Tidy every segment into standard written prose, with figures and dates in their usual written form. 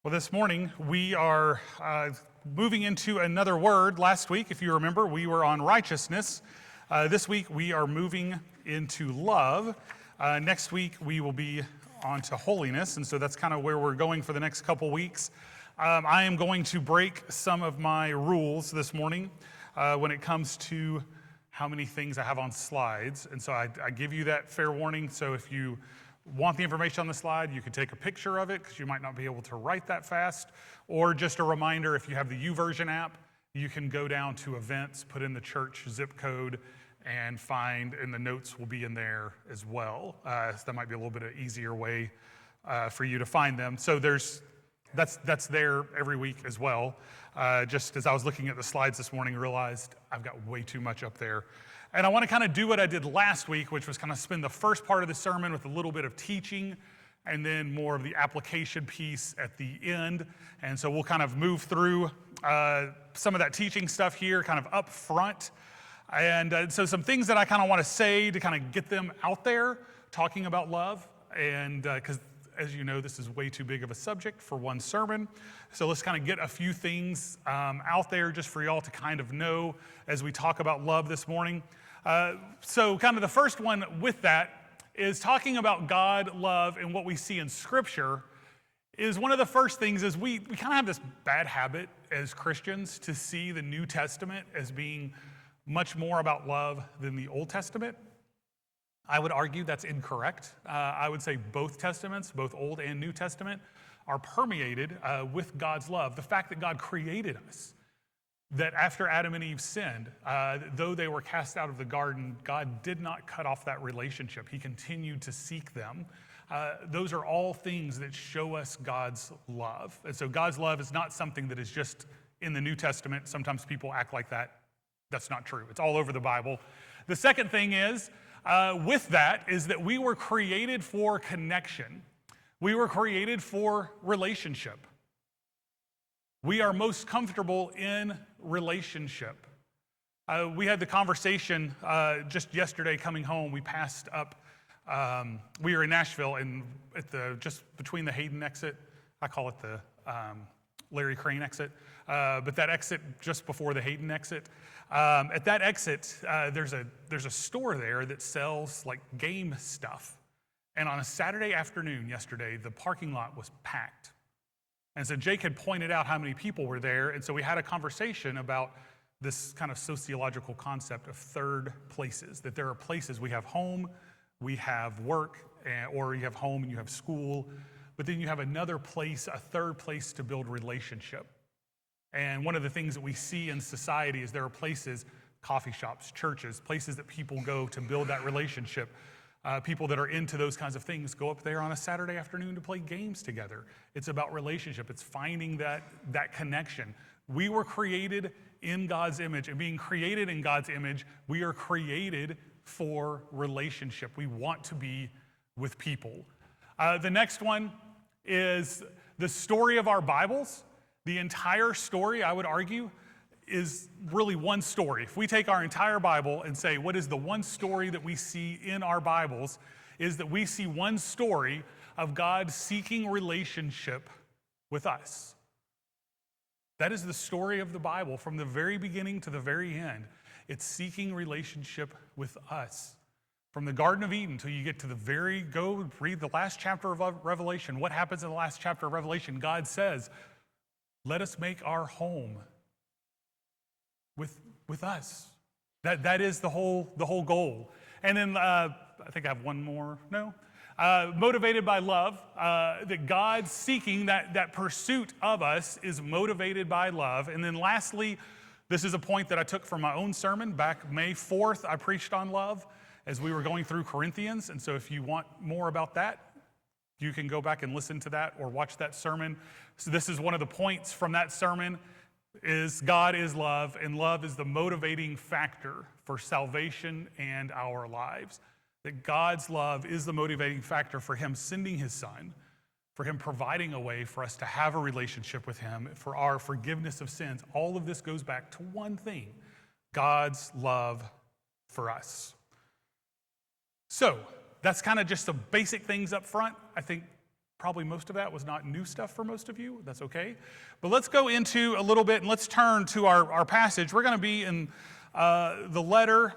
Well, this morning we are moving into another word. Last week, if you remember, we were on righteousness. This week we are moving into love. Next week we will be on to holiness, and so that's kind of where we're going for the next couple weeks. I am going to break some of my rules this morning when it comes to how many things I have on slides, and so I give you that fair warning. So if you want the information on the slide, you can take a picture of it because you might not be able to write that fast. Or just a reminder, if you have the YouVersion app, you can go down to events, put in the church zip code, and the notes will be in there as well. So that might be a little bit of easier way for you to find them. So that's there every week as well. Just as I was looking at the slides this morning, realized I've got way too much up there. And I want to kind of do what I did last week, which was kind of spend the first part of the sermon with a little bit of teaching and then more of the application piece at the end. And so we'll kind of move through some of that teaching stuff here kind of up front. And so some things that I kind of want to say to kind of get them out there, talking about love. And because as you know, this is way too big of a subject for one sermon. So let's kind of get a few things out there just for y'all to kind of know as we talk about love this morning. So kind of the first one with that is talking about God, love, and what we see in Scripture is one of the first things is we kind of have this bad habit as Christians to see the New Testament as being much more about love than the Old Testament. I would argue that's incorrect. I would say both Testaments, both Old and New Testament, are permeated with God's love. The fact that God created us, that after Adam and Eve sinned, though they were cast out of the garden, God did not cut off that relationship. He continued to seek them. Those are all things that show us God's love. And so God's love is not something that is just in the New Testament. Sometimes people act like that. That's not true. It's all over the Bible. The second thing is, with that is that we were created for connection. We were created for relationship. We are most comfortable in relationship. We had the conversation just yesterday coming home. We passed up, we were in Nashville and just between the Hayden exit, I call it the Larry Crane exit, but that exit just before the Hayden exit. At that exit, there's a store there that sells like game stuff. And on a Saturday afternoon yesterday, the parking lot was packed. And so Jake had pointed out how many people were there. And so we had a conversation about this kind of sociological concept of third places, that there are places we have home, we have work, or you have home and you have school, but then you have another place, a third place to build relationship. And one of the things that we see in society is there are places, coffee shops, churches, places that people go to build that relationship. People that are into those kinds of things go up there on a Saturday afternoon to play games together. It's about relationship. It's finding that connection. We were created in God's image, and being created in God's image, we are created for relationship. We want to be with people. The next one is the story of our Bibles. The entire story, I would argue, is really one story. If we take our entire Bible and say, what is the one story that we see in our Bibles, is that we see one story of God seeking relationship with us. That is the story of the Bible from the very beginning to the very end. It's seeking relationship with us. From the Garden of Eden till you get to go read the last chapter of Revelation. What happens in the last chapter of Revelation? God says, let us make our home with us. That is the whole goal. And then I think I have one more. No, motivated by love. That God seeking that pursuit of us is motivated by love. And then lastly, this is a point that I took from my own sermon back May 4th. I preached on love as we were going through Corinthians. And so if you want more about that, you can go back and listen to that or watch that sermon. So this is one of the points from that sermon is God is love, and love is the motivating factor for salvation and our lives. That God's love is the motivating factor for him sending his son, for him providing a way for us to have a relationship with him, for our forgiveness of sins. All of this goes back to one thing, God's love for us. So that's kind of just the basic things up front. I think Probably most of that was not new stuff for most of you. That's okay. But let's go into a little bit and let's turn to our passage. We're going to be in the letter,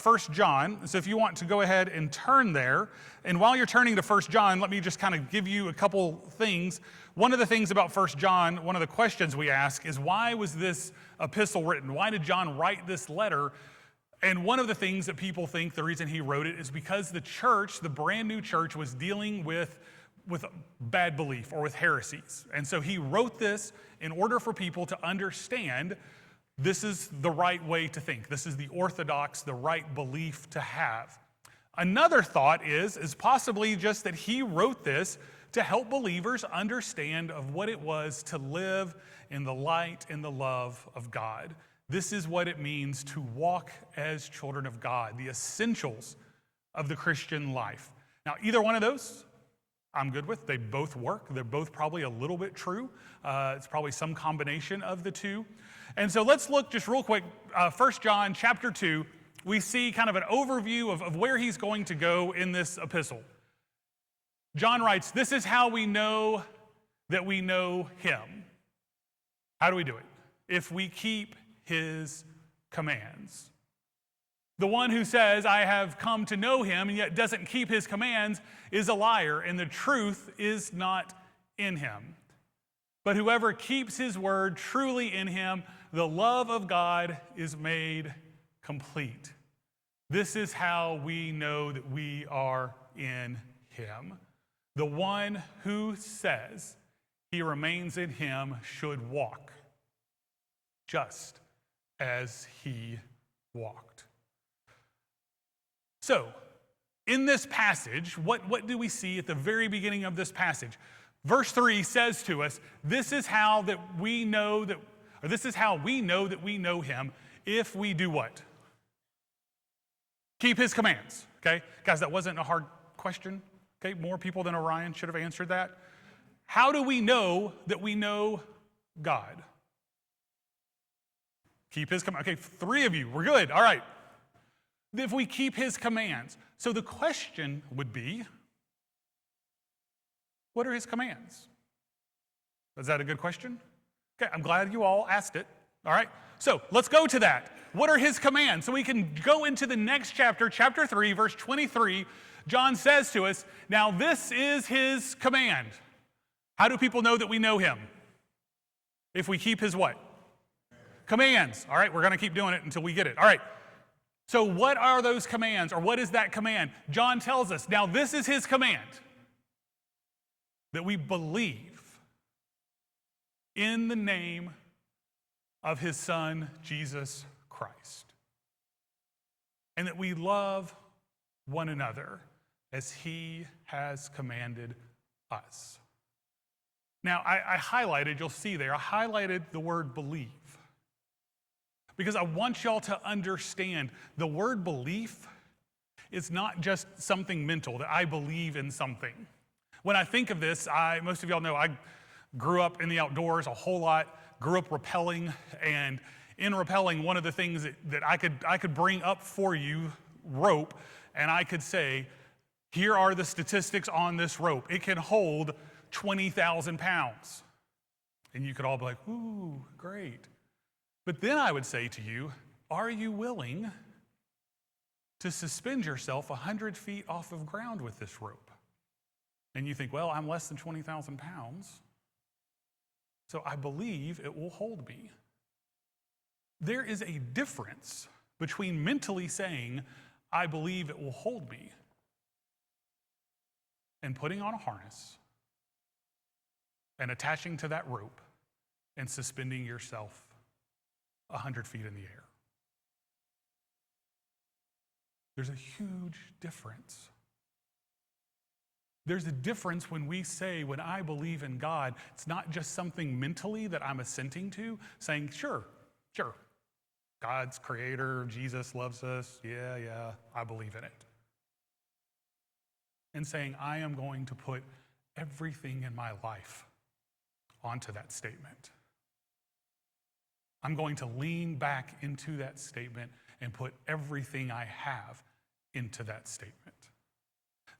1 John. So if you want to go ahead and turn there. And while you're turning to 1 John, let me just kind of give you a couple things. One of the things about 1 John, one of the questions we ask is, why was this epistle written? Why did John write this letter? And one of the things that people think the reason he wrote it is because the church, the brand new church, was dealing with bad belief or with heresies. And so he wrote this in order for people to understand this is the right way to think. This is the orthodox, the right belief to have. Another thought is possibly just that he wrote this to help believers understand of what it was to live in the light and the love of God. This is what it means to walk as children of God, the essentials of the Christian life. Now, either one of those, I'm good with. They both work. They're both probably a little bit true. It's probably some combination of the two. And so let's look just real quick. 1 John chapter 2, we see kind of an overview of where he's going to go in this epistle. John writes, this is how we know that we know him. How do we do it? If we keep his commands. The one who says, I have come to know him, and yet doesn't keep his commands is a liar, and the truth is not in him. But whoever keeps his word truly in him, the love of God is made complete. This is how we know that we are in him. The one who says he remains in him should walk just as he walked. So, in this passage, what do we see at the very beginning of this passage? Verse 3 says to us, this is how we know that we know him if we do what? Keep his commands, okay? Guys, that wasn't a hard question, okay? More people than Orion should have answered that. How do we know that we know God? Keep his commands. Okay, 3 of you, we're good, all right. If we keep his commands. So the question would be, what are his commands? Is that a good question? Okay, I'm glad you all asked it. All right, so let's go to that. What are his commands? So we can go into the next chapter, chapter 3, verse 23. John says to us, now this is his command. How do people know that we know him? If we keep his what? Commands. All right, we're going to keep doing it until we get it. All right. So what are those commands, or what is that command? John tells us, now this is his command, that we believe in the name of his Son, Jesus Christ, and that we love one another as he has commanded us. Now, I highlighted, you'll see there, I highlighted the word believe. Because I want y'all to understand the word belief is not just something mental, that I believe in something. When I think of this, most of y'all know I grew up in the outdoors a whole lot, grew up rappelling, and in rappelling, one of the things that I could bring up for you, rope, and I could say, here are the statistics on this rope. It can hold 20,000 pounds. And you could all be like, ooh, great. But then I would say to you, are you willing to suspend yourself 100 feet off of ground with this rope? And you think, well, I'm less than 20,000 pounds, so I believe it will hold me. There is a difference between mentally saying, I believe it will hold me, and putting on a harness and attaching to that rope and suspending yourself 100 feet in the air. There's a huge difference. There's a difference when we say, when I believe in God, it's not just something mentally that I'm assenting to, saying, sure, God's creator, Jesus loves us, yeah, I believe in it. And saying, I am going to put everything in my life onto that statement. I'm going to lean back into that statement and put everything I have into that statement.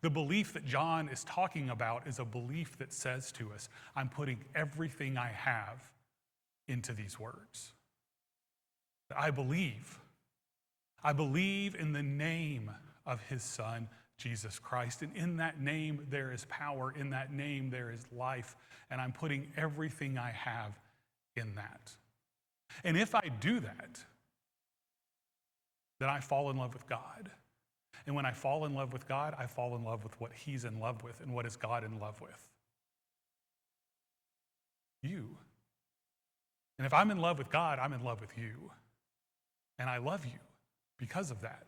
The belief that John is talking about is a belief that says to us, I'm putting everything I have into these words. I believe in the name of his Son, Jesus Christ. And in that name, there is power. In that name, there is life. And I'm putting everything I have in that. And if I do that, then I fall in love with God. And when I fall in love with God, I fall in love with what he's in love with. And what is God in love with? You. And if I'm in love with God, I'm in love with you. And I love you because of that.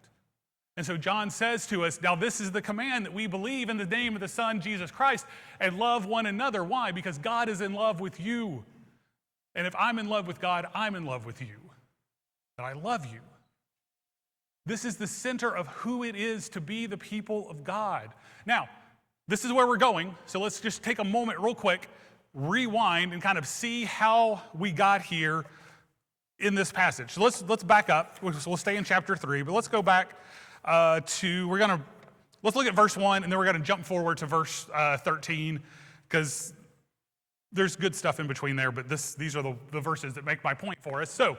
And so John says to us, now this is the command, that we believe in the name of the Son, Jesus Christ, and love one another. Why? Because God is in love with you. And if I'm in love with God, I'm in love with you. That I love you. This is the center of who it is to be the people of God. Now, this is where we're going, so let's just take a moment real quick, rewind, and kind of see how we got here in this passage. So let's back up. We'll stay in chapter 3, but let's go back let's look at verse 1, and then we're going to jump forward to verse 13, because there's good stuff in between there, but these are the verses that make my point for us. So,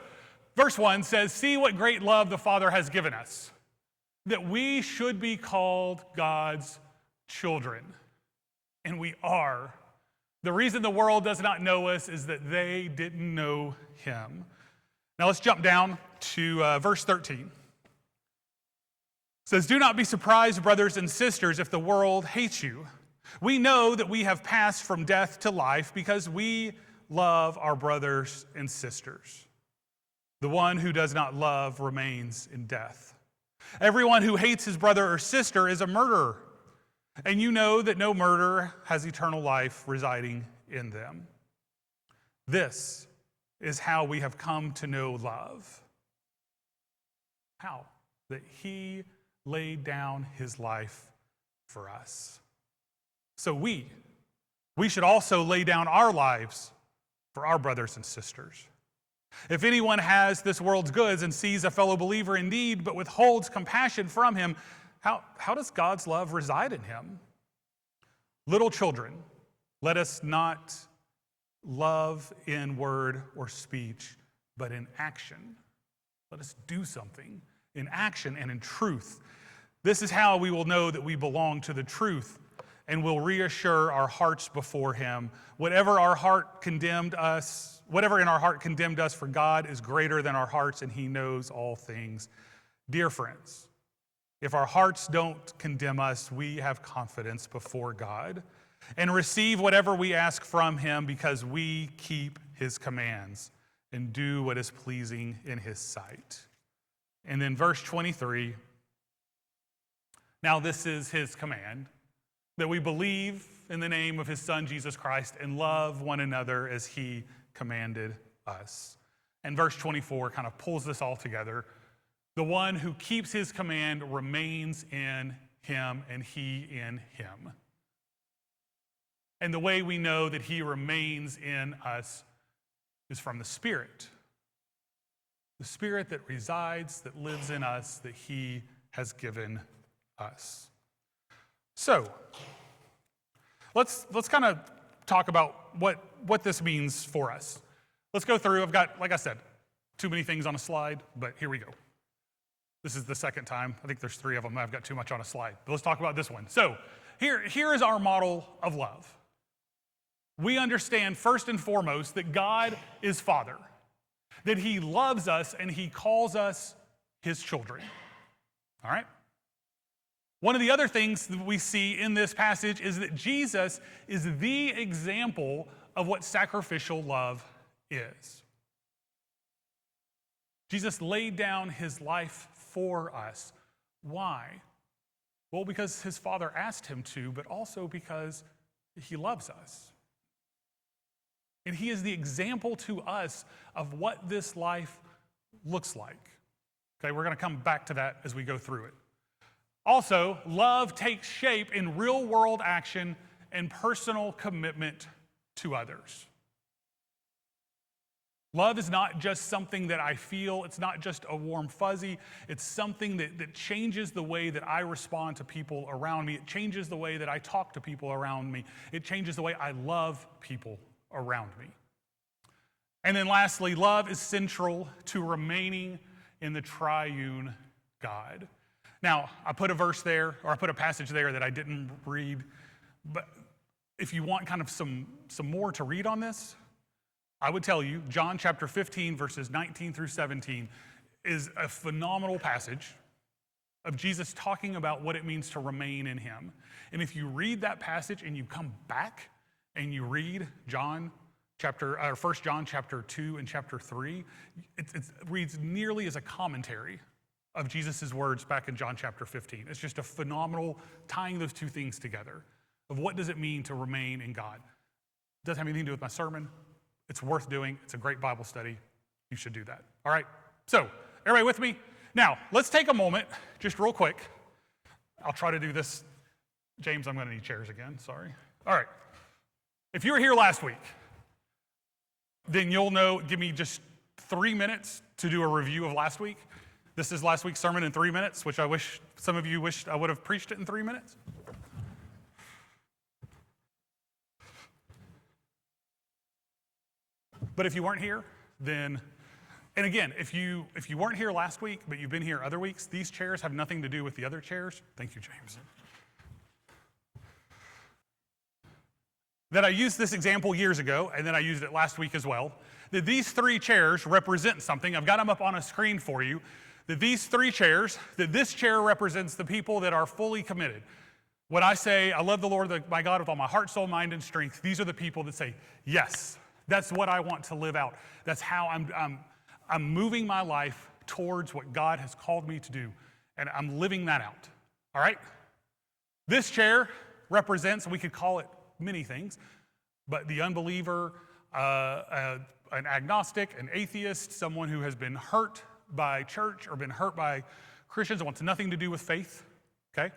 verse 1 says, see what great love the Father has given us, that we should be called God's children. And we are. The reason the world does not know us is that they didn't know him. Now let's jump down to verse 13. It says, do not be surprised, brothers and sisters, if the world hates you. We know that we have passed from death to life because we love our brothers and sisters. The one who does not love remains in death. Everyone who hates his brother or sister is a murderer, and you know that no murderer has eternal life residing in them. This is how we have come to know love. How? That he laid down his life for us. So we should also lay down our lives for our brothers and sisters. If anyone has this world's goods and sees a fellow believer in need, but withholds compassion from him, how does God's love reside in him? Little children, let us not love in word or speech, but in action. Let us do something in action and in truth. This is how we will know that we belong to the truth, and will reassure our hearts before him. Whatever in our heart condemned us, for God is greater than our hearts, and he knows all things. Dear friends, if our hearts don't condemn us, we have confidence before God and receive whatever we ask from him, because we keep his commands and do what is pleasing in his sight. And then verse 23, now this is his command, that we believe in the name of his Son, Jesus Christ, and love one another as he commanded us. And verse 24 kind of pulls this all together. The one who keeps his command remains in him, and he in him. And the way we know that he remains in us is from the Spirit. The Spirit that resides, that lives in us, that he has given us. So, let's kind of talk about what this means for us. Let's go through. I've got, like I said, too many things on a slide, but here we go. This is the second time. I think there's 3 of them. I've got too much on a slide. But let's talk about this one. So, here is our model of love. We understand first and foremost that God is Father, that he loves us and he calls us his children. All right? One of the other things that we see in this passage is that Jesus is the example of what sacrificial love is. Jesus laid down his life for us. Why? Well, because his Father asked him to, but also because he loves us. And he is the example to us of what this life looks like. Okay, we're going to come back to that as we go through it. Also, love takes shape in real-world action and personal commitment to others. Love is not just something that I feel. It's not just a warm fuzzy. It's something that changes the way that I respond to people around me. It changes the way that I talk to people around me. It changes the way I love people around me. And then lastly, love is central to remaining in the triune God. Now, I put a verse there, or I put a passage there that I didn't read, but if you want kind of some more to read on this, I would tell you, John chapter 15, verses 19 through 17 is a phenomenal passage of Jesus talking about what it means to remain in him. And if you read that passage and you come back and you read 1 John chapter 2 and chapter 3, it reads nearly as a commentary of Jesus' words back in John chapter 15. It's just a phenomenal tying those two things together of what does it mean to remain in God. It doesn't have anything to do with my sermon. It's worth doing. It's a great Bible study. You should do that. All right. So, everybody with me? Now, let's take a moment, just real quick. I'll try to do this. James, I'm going to need chairs again. Sorry. All right. If you were here last week, then you'll know, give me just 3 minutes to do a review of last week. This is last week's sermon in 3 minutes, which I wish some of you wished I would have preached it in 3 minutes. But if you weren't here, then, and again, if you weren't here last week, but you've been here other weeks, these chairs have nothing to do with the other chairs. Thank you, James. That I used this example years ago, and then I used it last week as well, that these 3 chairs represent something. I've got them up on a screen for you. That these 3 chairs, that this chair represents the people that are fully committed. When I say, I love the Lord my God with all my heart, soul, mind, and strength, these are the people that say, yes, that's what I want to live out. That's how I'm moving my life towards what God has called me to do, and I'm living that out, all right? This chair represents, we could call it many things, but the unbeliever, an agnostic, an atheist, someone who has been hurt by church or been hurt by Christians and wants nothing to do with faith, okay?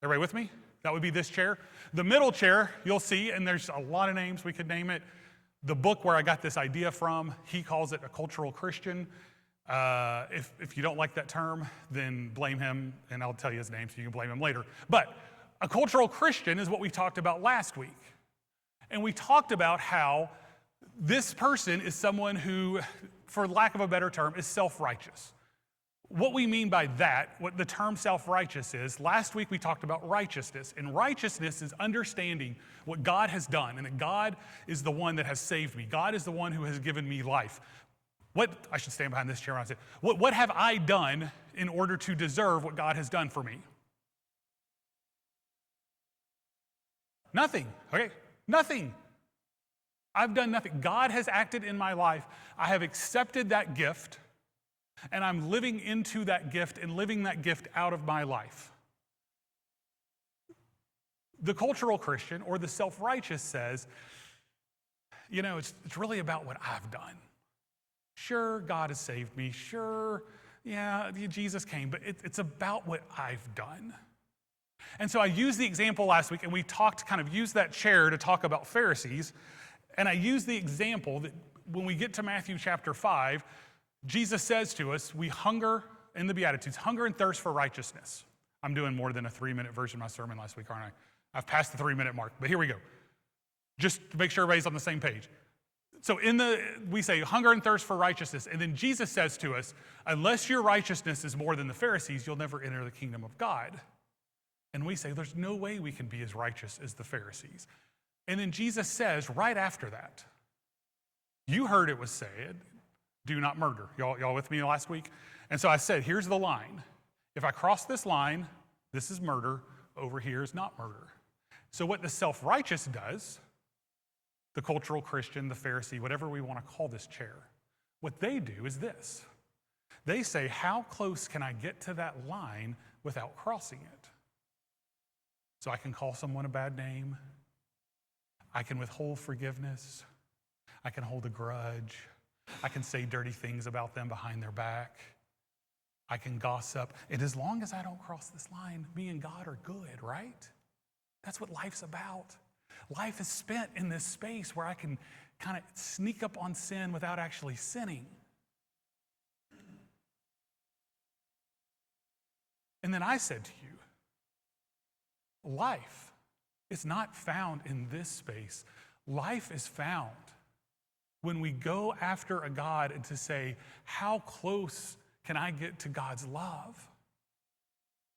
Everybody with me? That would be this chair. The middle chair, you'll see, and there's a lot of names we could name it. The book where I got this idea from, he calls it a cultural Christian. If you don't like that term, then blame him, and I'll tell you his name so you can blame him later. But a cultural Christian is what we talked about last week. And we talked about how this person is someone who, for lack of a better term, is self-righteous. What we mean by that, what the term self-righteous is, last week we talked about righteousness. And righteousness is understanding what God has done, and that God is the one that has saved me. God is the one who has given me life. I should stand behind this chair when I say, what have I done in order to deserve what God has done for me? Nothing, okay? Nothing. I've done nothing. God has acted in my life. I have accepted that gift, and I'm living into that gift and living that gift out of my life. The cultural Christian or the self-righteous says, it's really about what I've done. Sure, God has saved me. Sure, yeah, Jesus came, but it's about what I've done. And so I used the example last week, and we used that chair to talk about Pharisees. And I used the example that when we get to Matthew chapter 5, Jesus says to us, we hunger in the Beatitudes, hunger and thirst for righteousness. I'm doing more than a 3-minute version of my sermon last week, aren't I? I've passed the 3-minute mark, but here we go. Just to make sure everybody's on the same page. So we say hunger and thirst for righteousness, and then Jesus says to us, unless your righteousness is more than the Pharisees, you'll never enter the kingdom of God. And we say, there's no way we can be as righteous as the Pharisees. And then Jesus says right after that, you heard it was said, do not murder. Y'all with me last week? And so I said, here's the line. If I cross this line, this is murder. Over here is not murder. So what the self-righteous does, the cultural Christian, the Pharisee, whatever we want to call this chair, what they do is this. They say, how close can I get to that line without crossing it? So I can call someone a bad name. I can withhold forgiveness. I can hold a grudge. I can say dirty things about them behind their back. I can gossip. And as long as I don't cross this line, me and God are good, right? That's what life's about. Life is spent in this space where I can kind of sneak up on sin without actually sinning. And then I said to you, life is not found in this space. Life is found when we go after a God and to say, how close can I get to God's love?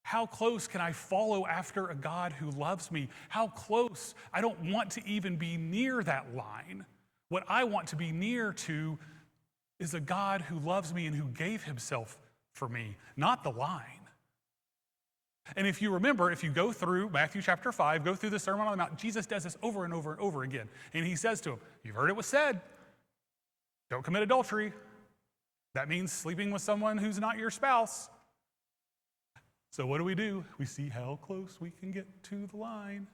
How close can I follow after a God who loves me? How close? I don't want to even be near that line. What I want to be near to is a God who loves me and who gave himself for me, not the line. And if you remember, if you go through Matthew chapter 5, go through the Sermon on the Mount, Jesus does this over and over and over again. And he says to him, you've heard it was said, don't commit adultery. That means sleeping with someone who's not your spouse. So what do? We see how close we can get to the line.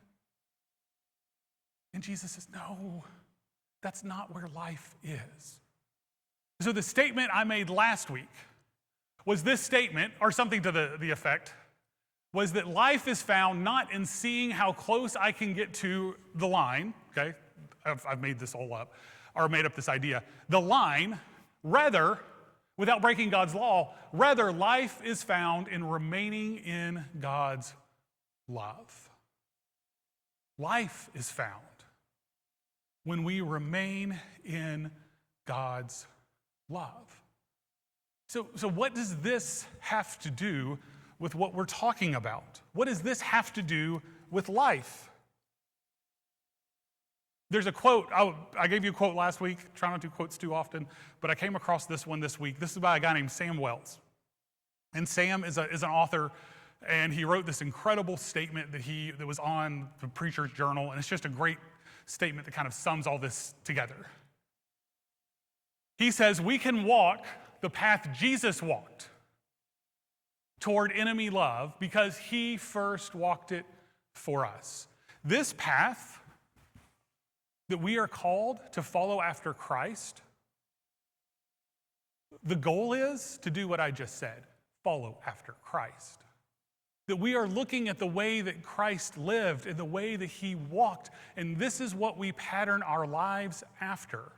And Jesus says, no, that's not where life is. So the statement I made last week was this statement, or something to the effect, was that life is found not in seeing how close I can get to the line, okay? I've made this all up, or made up this idea. The line, rather, without breaking God's law, rather life is found in remaining in God's love. Life is found when we remain in God's love. So what does this have to do with what we're talking about? What does this have to do with life? There's a quote, I gave you a quote last week, try not to do quotes too often, but I came across this one this week. This is by a guy named Sam Wells. And Sam is an author, and he wrote this incredible statement that was on the Preacher's Journal, and it's just a great statement that kind of sums all this together. He says, we can walk the path Jesus walked toward enemy love because he first walked it for us. This path that we are called to follow after Christ, the goal is to do what I just said, follow after Christ. That we are looking at the way that Christ lived and the way that he walked, and this is what we pattern our lives after.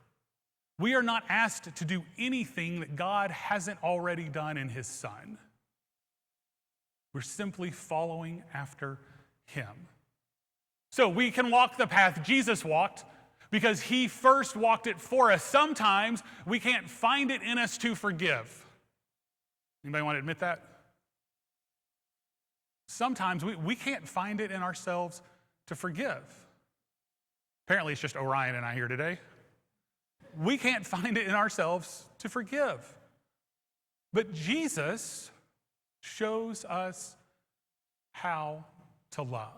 We are not asked to do anything that God hasn't already done in his Son. We're simply following after him. So we can walk the path Jesus walked because he first walked it for us. Sometimes we can't find it in us to forgive. Anybody want to admit that? Sometimes we can't find it in ourselves to forgive. Apparently it's just Orion and I here today. We can't find it in ourselves to forgive. But Jesus shows us how to love.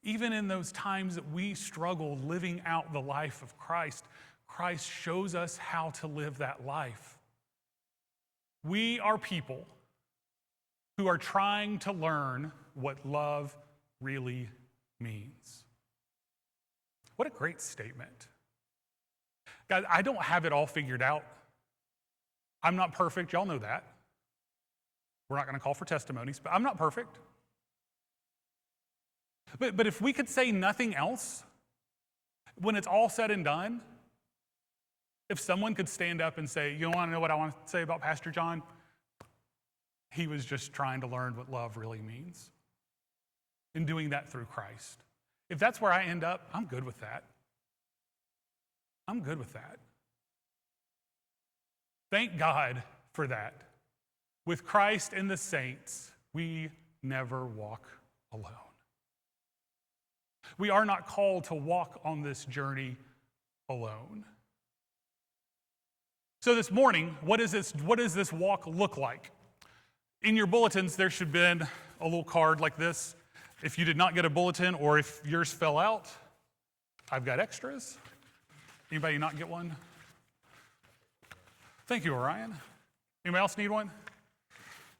Even in those times that we struggle living out the life of Christ, Christ shows us how to live that life. We are people who are trying to learn what love really means. What a great statement. Guys, I don't have it all figured out. I'm not perfect, y'all know that. We're not going to call for testimonies, but I'm not perfect. But if we could say nothing else, when it's all said and done, if someone could stand up and say, you want to know what I want to say about Pastor John? He was just trying to learn what love really means and doing that through Christ. If that's where I end up, I'm good with that. I'm good with that. Thank God for that. With Christ and the saints, we never walk alone. We are not called to walk on this journey alone. So this morning, what does this walk look like? In your bulletins, there should have been a little card like this. If you did not get a bulletin or if yours fell out, I've got extras. Anybody not get one? Thank you, Orion. Anybody else need one?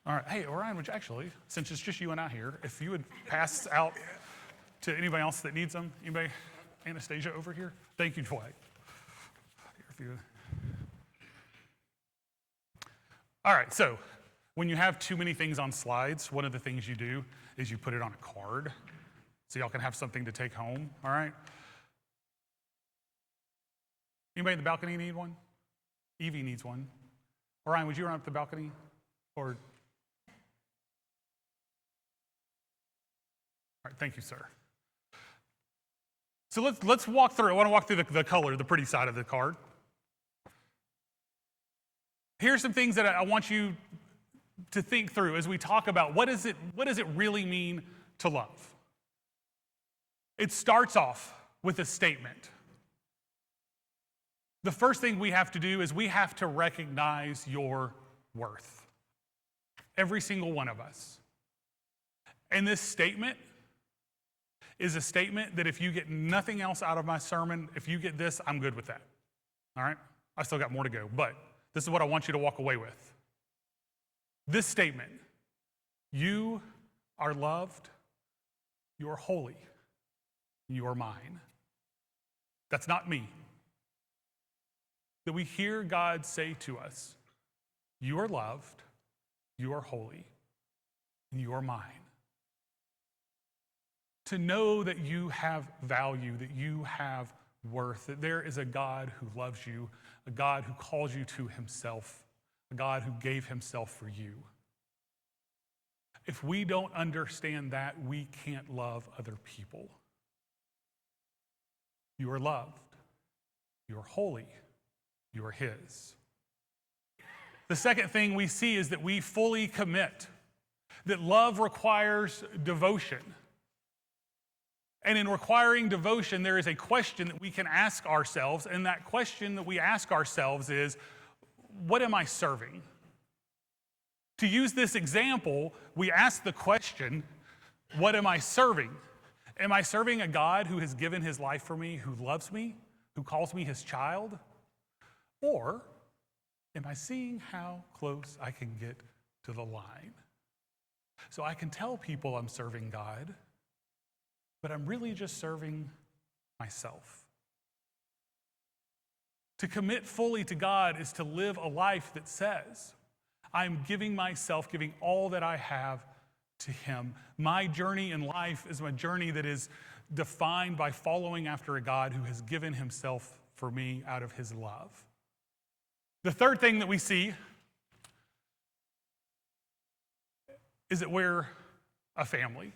All right. Hey, Orion, would you actually, since it's just you and I here, if you would pass out to anybody else that needs them? Anybody? Anastasia over here? Thank you, Dwight. All right, so when you have too many things on slides, one of the things you do is you put it on a card. so y'all can have something to take home, all right? Anybody in the balcony need one? Evie needs one. Orion, would you run up the balcony? Or, all right, thank you, sir. So let's walk through. I want to walk through the color, the pretty side of the card. Here's some things that I want you to think through as we talk about what does it really mean to love? It starts off with a statement. The first thing we have to do is we have to recognize your worth. Every single one of us. And this statement is a statement that if you get nothing else out of my sermon, if you get this, I'm good with that. All right? I still got more to go, but this is what I want you to walk away with. This statement, you are loved, you are holy, you are mine. That's not me. That we hear God say to us, you are loved, you are holy, and you are mine. To know that you have value, that you have worth, that there is a God who loves you, a God who calls you to himself, a God who gave himself for you. If we don't understand that, we can't love other people. You are loved. You are holy. You are his. The second thing we see is that we fully commit, that love requires devotion. And in requiring devotion, there is a question that we can ask ourselves, and that question that we ask ourselves is, what am I serving? To use this example, we ask the question, what am I serving? Am I serving a God who has given his life for me, who loves me, who calls me his child? Or am I seeing how close I can get to the line? So I can tell people I'm serving God, but I'm really just serving myself. To commit fully to God is to live a life that says, I'm giving myself, giving all that I have to him. My journey in life is a journey that is defined by following after a God who has given himself for me out of his love. The third thing that we see is that we're a family.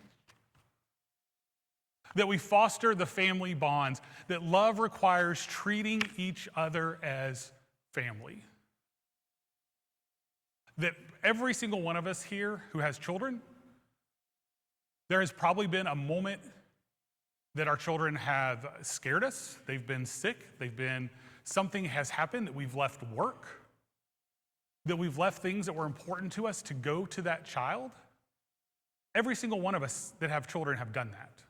That we foster the family bonds, that love requires treating each other as family. That every single one of us here who has children, there has probably been a moment that our children have scared us, they've been sick, something has happened, that we've left work, that we've left things that were important to us to go to that child. Every single one of us that have children have done that.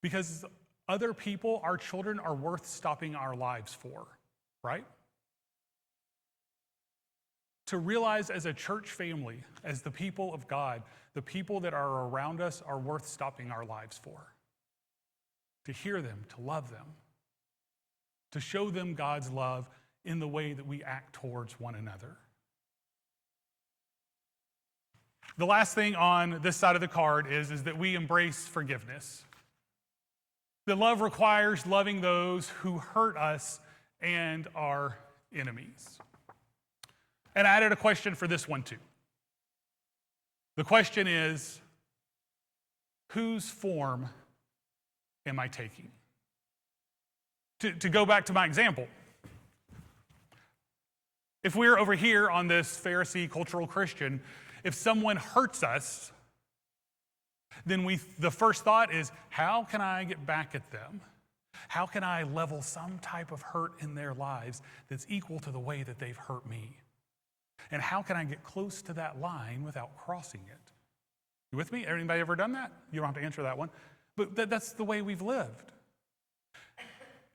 Because other people, our children, are worth stopping our lives for, right? To realize as a church family, as the people of God, the people that are around us are worth stopping our lives for. To hear them, to love them, to show them God's love in the way that we act towards one another. The last thing on this side of the card is that we embrace forgiveness. That love requires loving those who hurt us and our enemies. And I added a question for this one too. The question is, whose form am I taking? To go back to my example, if we're over here on this Pharisee cultural Christian, if someone hurts us, then the first thought is, how can I get back at them? How can I level some type of hurt in their lives that's equal to the way that they've hurt me? And how can I get close to that line without crossing it? You with me? Anybody ever done that? You don't have to answer that one. But that's the way we've lived.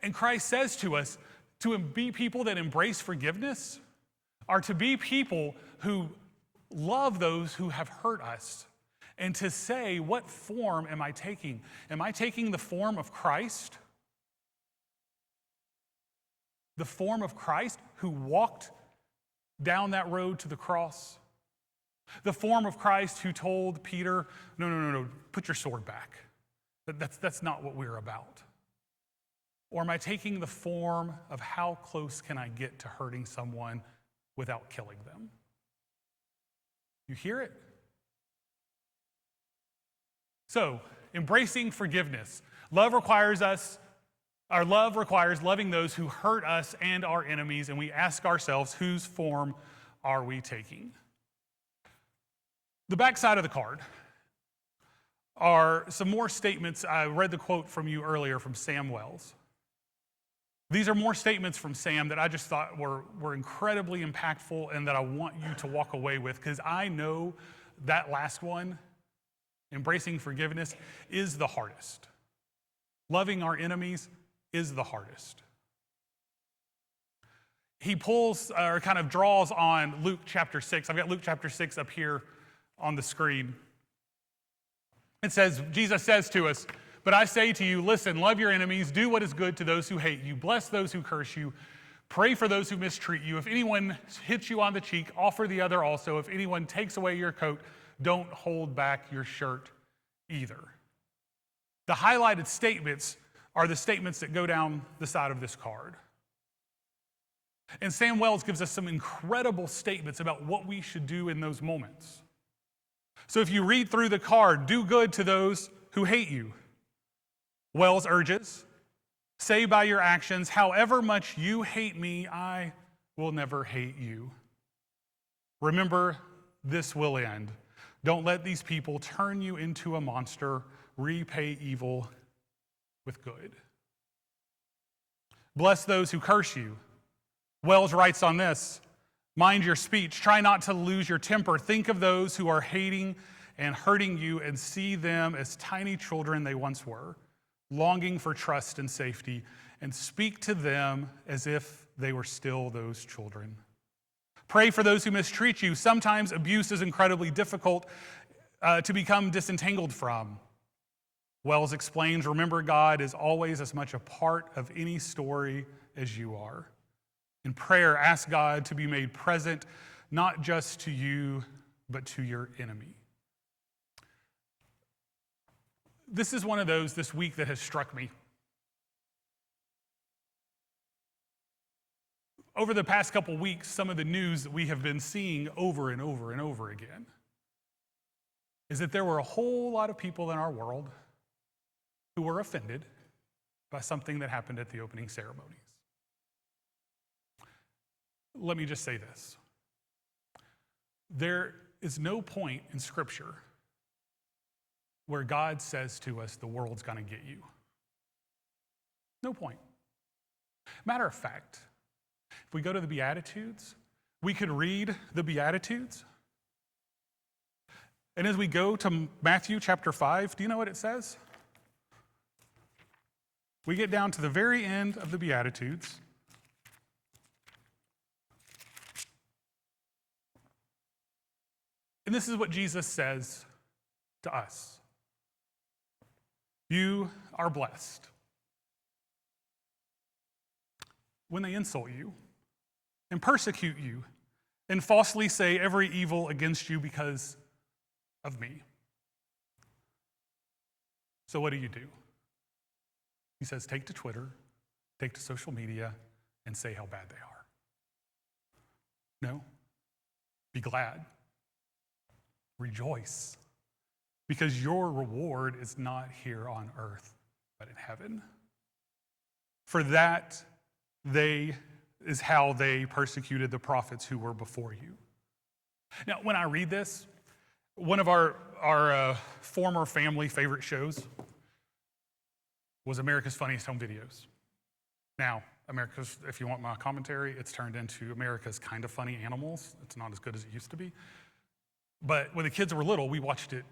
And Christ says to us, to be people that embrace forgiveness are to be people who love those who have hurt us. And to say, what form am I taking? Am I taking the form of Christ? The form of Christ who walked down that road to the cross? The form of Christ who told Peter, no, put your sword back. That's not what we're about. Or am I taking the form of how close can I get to hurting someone without killing them? You hear it? So, embracing forgiveness. Love requires loving those who hurt us and our enemies, and we ask ourselves, whose form are we taking? The backside of the card are some more statements. I read the quote from you earlier from Sam Wells. These are more statements from Sam that I just thought were incredibly impactful and that I want you to walk away with, because I know that last one, embracing forgiveness, is the hardest. Loving our enemies is the hardest. He pulls or kind of draws on Luke chapter 6. I've got Luke chapter 6 up here on the screen. It says, Jesus says to us, "But I say to you, listen, love your enemies, do what is good to those who hate you, bless those who curse you, pray for those who mistreat you. If anyone hits you on the cheek, offer the other also. If anyone takes away your coat, don't hold back your shirt either." The highlighted statements are the statements that go down the side of this card. And Sam Wells gives us some incredible statements about what we should do in those moments. So if you read through the card, do good to those who hate you. Wells urges, say by your actions, however much you hate me, I will never hate you. Remember, this will end. Don't let these people turn you into a monster. Repay evil with good. Bless those who curse you. Wells writes on this, mind your speech. Try not to lose your temper. Think of those who are hating and hurting you and see them as tiny children they once were, longing for trust and safety, and speak to them as if they were still those children. Pray for those who mistreat you. Sometimes abuse is incredibly difficult to become disentangled from. Wells explains, remember, God is always as much a part of any story as you are. In prayer, ask God to be made present, not just to you, but to your enemy. This is one of those this week that has struck me. Over the past couple weeks, some of the news that we have been seeing over and over and over again is that there were a whole lot of people in our world who were offended by something that happened at the opening ceremonies. Let me just say this. There is no point in Scripture where God says to us, the world's going to get you. No point. Matter of fact, if we go to the Beatitudes, we could read the Beatitudes. And as we go to Matthew chapter 5, do you know what it says? We get down to the very end of the Beatitudes. And this is what Jesus says to us. You are blessed when they insult you and persecute you and falsely say every evil against you because of me. So what do? He says, take to Twitter, take to social media, and say how bad they are. No, be glad. Rejoice, because your reward is not here on earth, but in heaven. For that is how they persecuted the prophets who were before you. Now, when I read this, one of our former family favorite shows was America's Funniest Home Videos. Now, if you want my commentary, it's turned into America's Kind of Funny Animals. It's not as good as it used to be. But when the kids were little, we watched it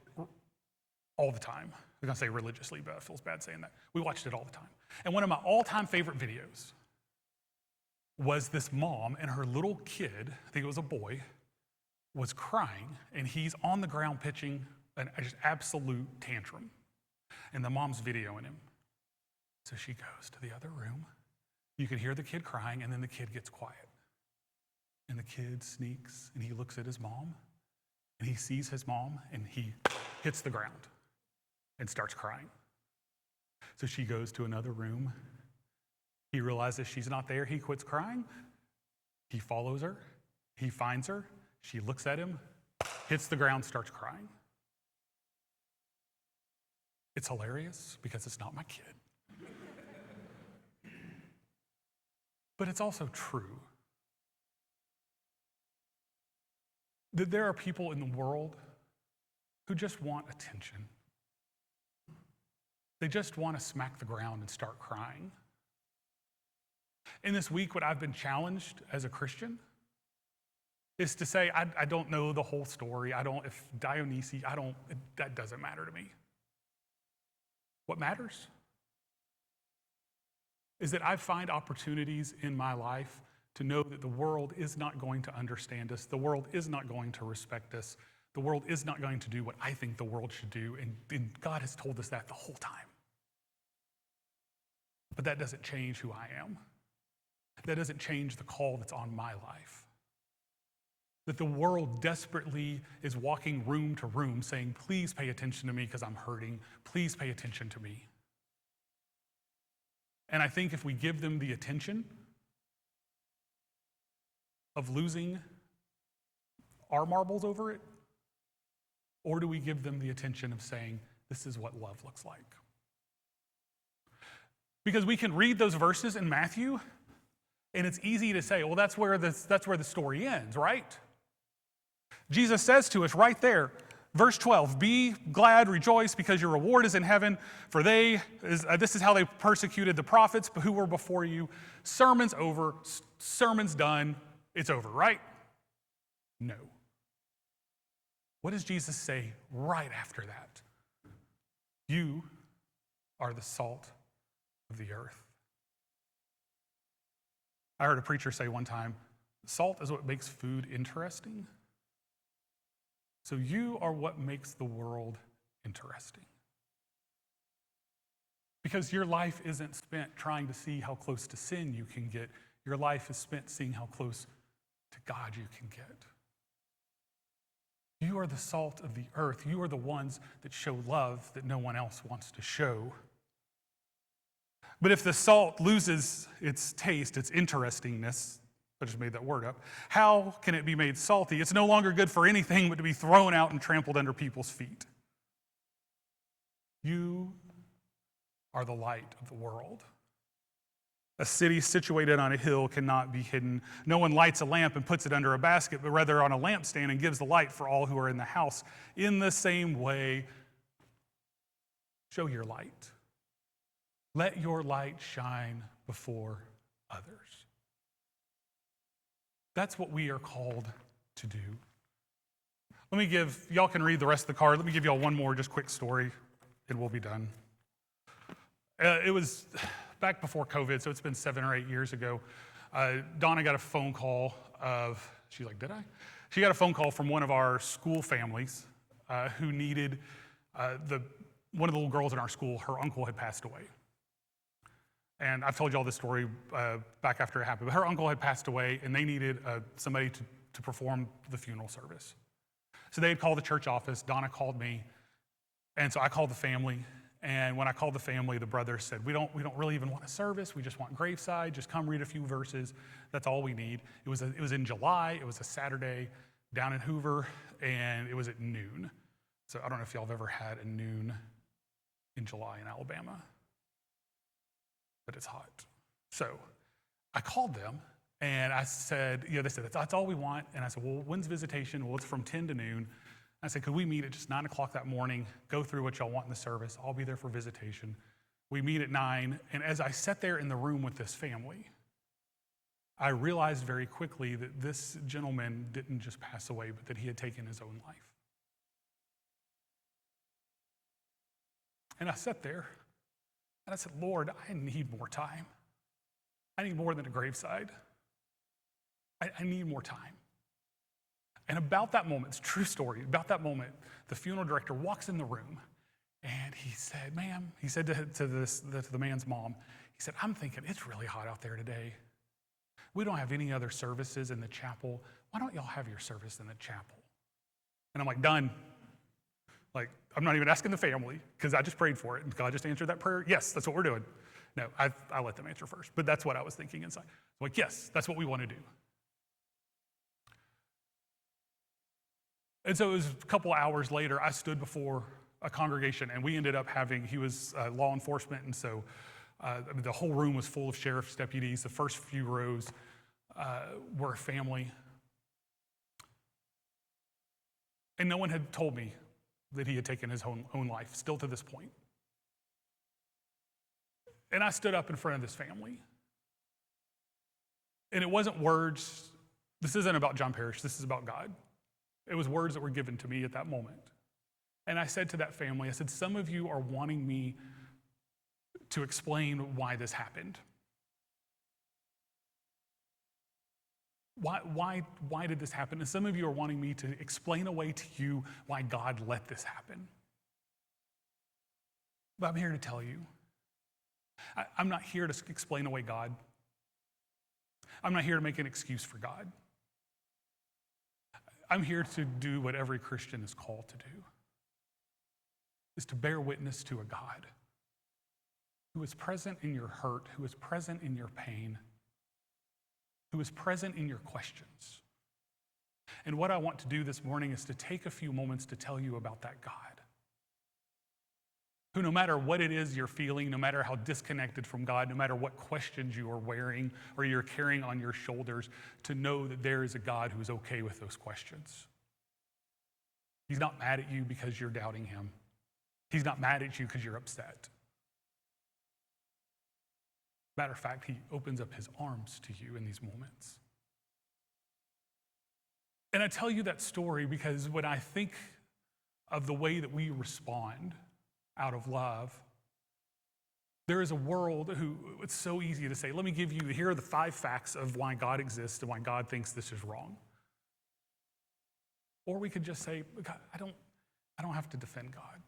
all the time. I was going to say religiously, but it feels bad saying that. We watched it all the time. And one of my all-time favorite videos was this mom and her little kid, I think it was a boy, was crying, and he's on the ground pitching an just absolute tantrum. And the mom's videoing him. So she goes to the other room. You can hear the kid crying, and then the kid gets quiet. And the kid sneaks, and he looks at his mom. And he sees his mom, and he hits the ground and starts crying. So she goes to another room. He realizes she's not there. He quits crying. He follows her. He finds her. She looks at him, hits the ground, starts crying. It's hilarious because it's not my kid. But it's also true that there are people in the world who just want attention. They just want to smack the ground and start crying. In this week, what I've been challenged as a Christian is to say, I don't know the whole story. If Dionysus, that doesn't matter to me. What matters is that I find opportunities in my life to know that the world is not going to understand us. The world is not going to respect us. The world is not going to do what I think the world should do. And God has told us that the whole time. But that doesn't change who I am. That doesn't change the call that's on my life. That the world desperately is walking room to room saying, please pay attention to me because I'm hurting. Please pay attention to me. And I think if we give them the attention of losing our marbles over it, or do we give them the attention of saying, this is what love looks like? Because we can read those verses in Matthew, and it's easy to say, well, that's where the story ends, right? Jesus says to us right there, verse 12, be glad, rejoice, because your reward is in heaven, for this is how they persecuted the prophets who were before you. Sermon's over, sermon's done, it's over, right? No. What does Jesus say right after that? You are the salt of the earth. I heard a preacher say one time, salt is what makes food interesting. So you are what makes the world interesting. Because your life isn't spent trying to see how close to sin you can get. Your life is spent seeing how close to God you can get. You are the salt of the earth. You are the ones that show love that no one else wants to show. But if the salt loses its taste, its interestingness, I just made that word up, how can it be made salty? It's no longer good for anything but to be thrown out and trampled under people's feet. You are the light of the world. A city situated on a hill cannot be hidden. No one lights a lamp and puts it under a basket, but rather on a lampstand and gives the light for all who are in the house. In the same way, show your light. Let your light shine before others. That's what we are called to do. Y'all can read the rest of the card. Let me give y'all one more just quick story, and we'll be done. It was back before COVID, so it's been 7 or 8 years ago. Donna got a phone call she's like, did I? She got a phone call from one of our school families who needed, one of the little girls in our school, her uncle had passed away. And I've told you all this story back after it happened, but her uncle had passed away and they needed somebody to perform the funeral service. So they had called the church office, Donna called me, and so I called the family. And when I called the family, the brothers said, we don't really even want a service, we just want graveside, just come read a few verses, that's all we need. It was in July, it was a Saturday down in Hoover, and it was at noon. So I don't know if y'all have ever had a noon in July in Alabama. But it's hot. So I called them and I said, they said, that's all we want. And I said, well, when's visitation? Well, it's from 10 to noon. I said, could we meet at just 9 o'clock that morning, go through what y'all want in the service? I'll be there for visitation. We meet at 9. And as I sat there in the room with this family, I realized very quickly that this gentleman didn't just pass away, but that he had taken his own life. And I sat there. And I said, Lord, I need more time. I need more than a graveside. I need more time. And about that moment, it's a true story, about that moment, the funeral director walks in the room and he said, ma'am, he said to the man's mom, he said, I'm thinking it's really hot out there today. We don't have any other services in the chapel. Why don't y'all have your service in the chapel? And I'm like, done. Like, I'm not even asking the family because I just prayed for it. And God just answered that prayer. Yes, that's what we're doing. No, I let them answer first. But that's what I was thinking inside. I'm like, yes, that's what we want to do. And so it was a couple hours later, I stood before a congregation, and we ended up having, he was law enforcement, and so the whole room was full of sheriff's deputies. The first few rows were a family. And no one had told me that he had taken his own life, still to this point. And I stood up in front of this family. And it wasn't words. This isn't about John Parrish. This is about God. It was words that were given to me at that moment. And I said to that family, I said, some of you are wanting me to explain why this happened. Why did this happen? And some of you are wanting me to explain away to you why God let this happen. But I'm here to tell you, I'm not here to explain away God. I'm not here to make an excuse for God. I'm here to do what every Christian is called to do, is to bear witness to a God who is present in your hurt, who is present in your pain, who is present in your questions. And what I want to do this morning is to take a few moments to tell you about that God, who no matter what it is you're feeling, no matter how disconnected from God, no matter what questions you are wearing or you're carrying on your shoulders, to know that there is a God who is okay with those questions. He's not mad at you because you're doubting him. He's not mad at you because you're upset. Matter of fact, he opens up his arms to you in these moments. And I tell you that story because when I think of the way that we respond out of love, there is a world who, it's so easy to say, let me give you, here are the 5 facts of why God exists and why God thinks this is wrong. Or we could just say, God, I don't have to defend God.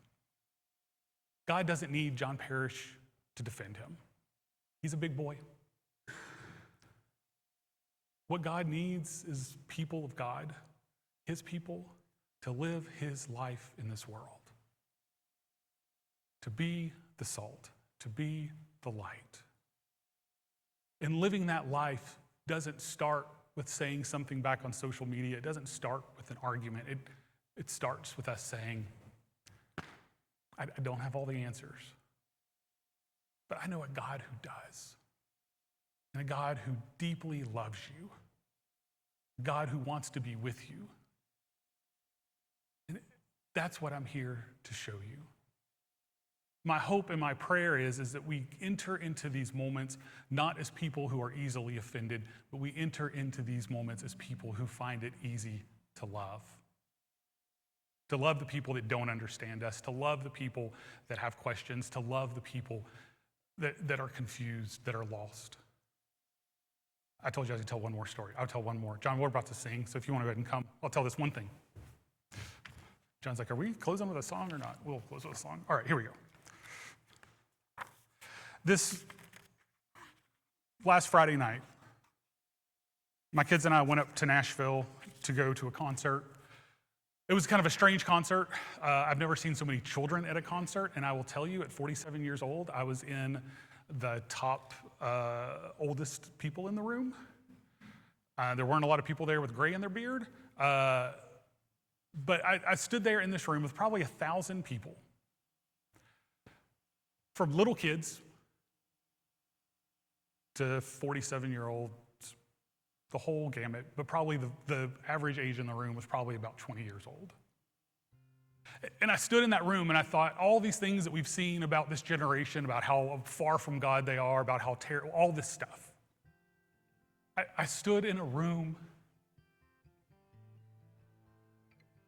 God doesn't need John Parrish to defend him. He's a big boy. What God needs is people of God, his people, to live his life in this world. To be the salt, to be the light. And living that life doesn't start with saying something back on social media. It doesn't start with an argument. It starts with us saying, I don't have all the answers, but I know a God who does, and a God who deeply loves you, a God who wants to be with you. And that's what I'm here to show you. My hope and my prayer is that we enter into these moments not as people who are easily offended, but we enter into these moments as people who find it easy to love. To love the people that don't understand us, to love the people that have questions, to love the people that are confused, that are lost. I told you I was going to tell one more story. I'll tell one more. John, we're about to sing, so if you want to go ahead and come, I'll tell this one thing. John's like, are we closing with a song or not? We'll close with a song. All right, here we go. This last Friday night, my kids and I went up to Nashville to go to a concert. It was kind of a strange concert. I've never seen so many children at a concert, and I will tell you, at 47 years old, I was in the top oldest people in the room. There weren't a lot of people there with gray in their beard, but I stood there in this room with probably 1,000 people, from little kids to 47-year-olds, the whole gamut, but probably the average age in the room was probably about 20 years old. And I stood in that room and I thought, all these things that we've seen about this generation, about how far from God they are, about how terrible, all this stuff. I stood in a room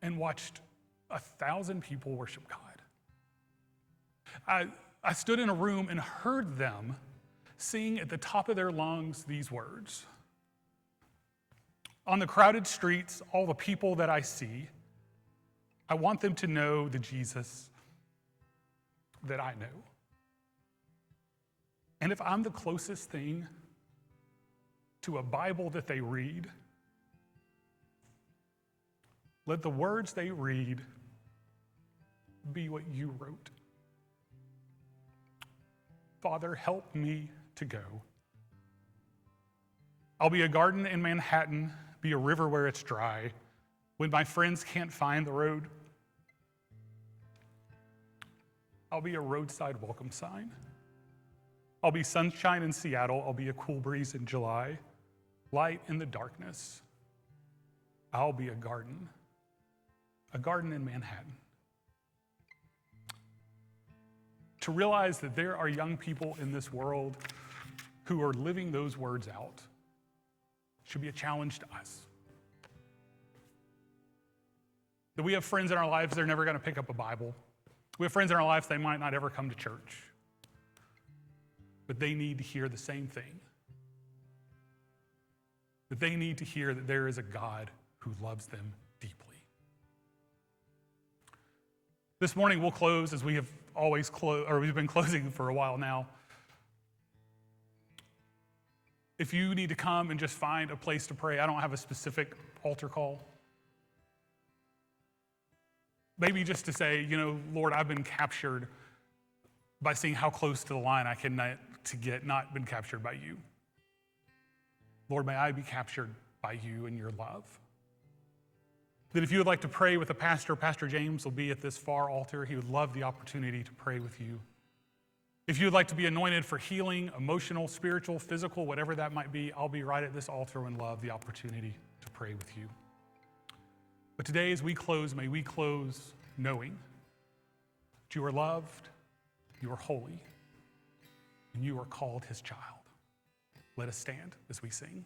and watched 1,000 people worship God. I stood in a room and heard them sing at the top of their lungs these words. On the crowded streets, all the people that I see, I want them to know the Jesus that I know. And if I'm the closest thing to a Bible that they read, Let the words they read be what you wrote. Father, help me to go. I'll be a garden in Manhattan, be a river where it's dry, when my friends can't find the road. I'll be a roadside welcome sign. I'll be sunshine in Seattle. I'll be a cool breeze in July, light in the darkness. I'll be a garden in Manhattan. To realize that there are young people in this world who are living those words out should be a challenge to us. That we have friends in our lives, they're never going to pick up a Bible. We have friends in our lives, they might not ever come to church. But they need to hear the same thing. That they need to hear that there is a God who loves them deeply. This morning we'll close as we have always closed, or we've been closing for a while now. If you need to come and just find a place to pray, I don't have a specific altar call. Maybe just to say, Lord, I've been captured by seeing how close to the line I can not been captured by you. Lord, may I be captured by you and your love. That if you would like to pray with a pastor, Pastor James will be at this far altar. He would love the opportunity to pray with you. If you would like to be anointed for healing, emotional, spiritual, physical, whatever that might be, I'll be right at this altar and love the opportunity to pray with you. But today as we close, may we close knowing that you are loved, you are holy, and you are called his child. Let us stand as we sing.